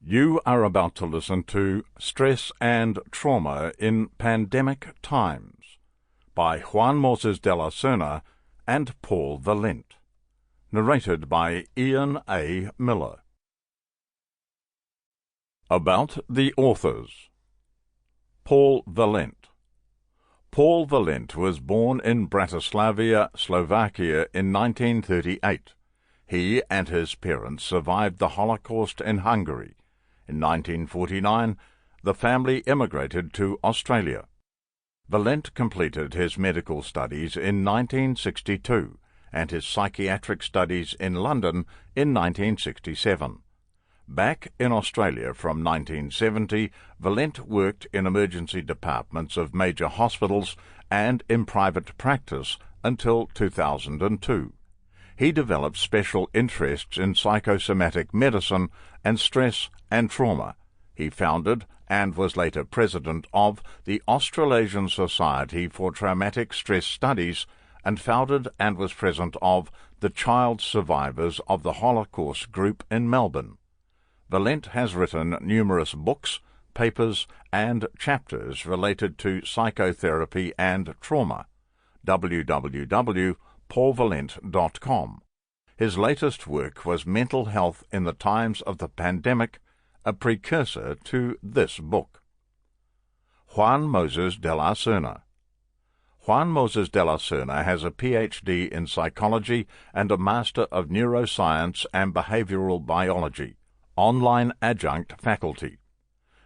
You are about to listen to Stress and Trauma in Pandemic Times by Juan Moisés de la Serna and Paul Valent. Narrated by Ian A. Miller. About the authors. Paul Valent. Paul Valent was born in Bratislava, Slovakia in 1938. He and his parents survived the Holocaust in Hungary. In 1949, the family emigrated to Australia. Valent completed his medical studies in 1962 and his psychiatric studies in London in 1967. Back in Australia from 1970, Valent worked in emergency departments of major hospitals and in private practice until 2002. He developed special interests in psychosomatic medicine and stress and trauma. He founded and was later president of the Australasian Society for Traumatic Stress Studies and founded and was president of the Child Survivors of the Holocaust group in Melbourne. Valent has written numerous books, papers, and chapters related to psychotherapy and trauma. www.paulvalent.com. His latest work was Mental Health in the Times of the Pandemic, a precursor to this book. Juan Moisés de la Serna. Juan Moisés de la Serna has a Ph.D. in psychology and a Master of Neuroscience and Behavioral Biology, online adjunct faculty.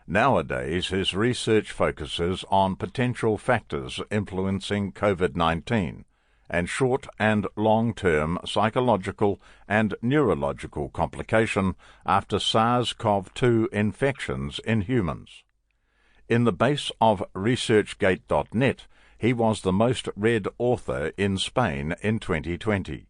Nowadays, his research focuses on potential factors influencing COVID-19 and short- and long-term psychological and neurological complication after SARS-CoV-2 infections in humans. In the base of ResearchGate.net, he was the most read author in Spain in 2020.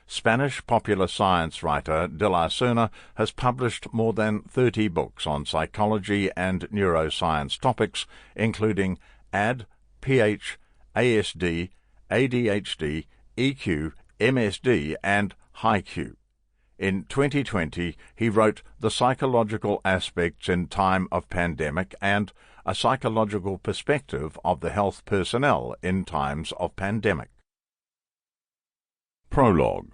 Spanish popular science writer de la Serna has published more than 30 books on psychology and neuroscience topics, including AD, PH, ASD, ADHD, EQ, MSD, and HiQ. In 2020, he wrote The Psychological Aspects in Time of Pandemic and A Psychological Perspective of the Health Personnel in Times of Pandemic. Prologue.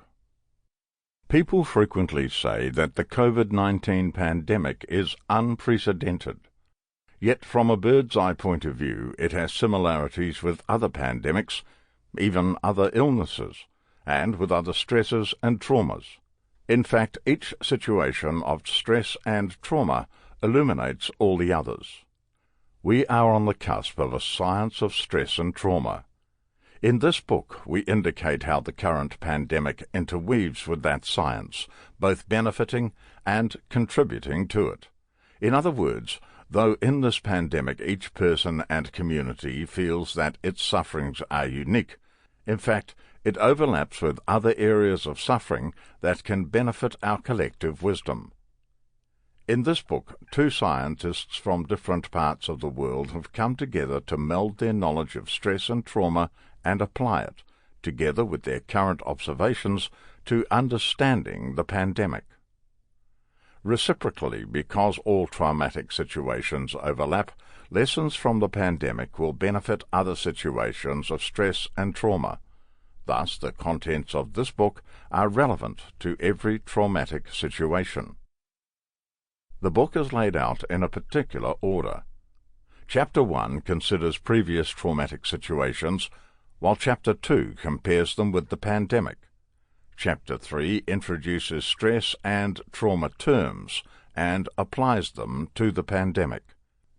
People frequently say that the COVID-19 pandemic is unprecedented. Yet from a bird's-eye point of view, it has similarities with other pandemics, even other illnesses, and with other stresses and traumas. In fact, each situation of stress and trauma illuminates all the others. We are on the cusp of a science of stress and trauma. In this book, we indicate how the current pandemic interweaves with that science, both benefiting and contributing to it. In other words, though in this pandemic each person and community feels that its sufferings are unique, in fact, it overlaps with other areas of suffering that can benefit our collective wisdom. In this book, two scientists from different parts of the world have come together to meld their knowledge of stress and trauma and apply it, together with their current observations, to understanding the pandemic. Reciprocally, because all traumatic situations overlap, lessons from the pandemic will benefit other situations of stress and trauma. Thus, the contents of this book are relevant to every traumatic situation. The book is laid out in a particular order. Chapter 1 considers previous traumatic situations, while Chapter 2 compares them with the pandemic. Chapter 3 introduces stress and trauma terms and applies them to the pandemic.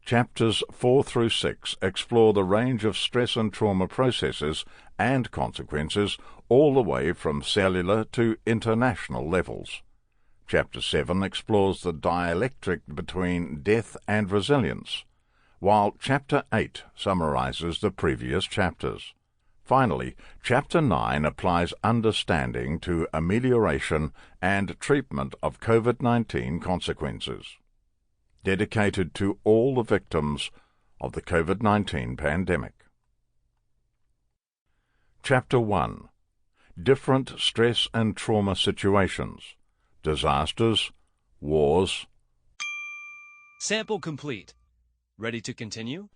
Chapters 4 through 6 explore the range of stress and trauma processes and consequences all the way from cellular to international levels. Chapter 7 explores the dialectic between death and resilience, while Chapter 8 summarizes the previous chapters. Finally, Chapter 9 applies understanding to amelioration and treatment of COVID-19 consequences, dedicated to all the victims of the COVID-19 pandemic. Chapter 1. Different stress and trauma situations, disasters, wars, Sample complete. Ready to continue?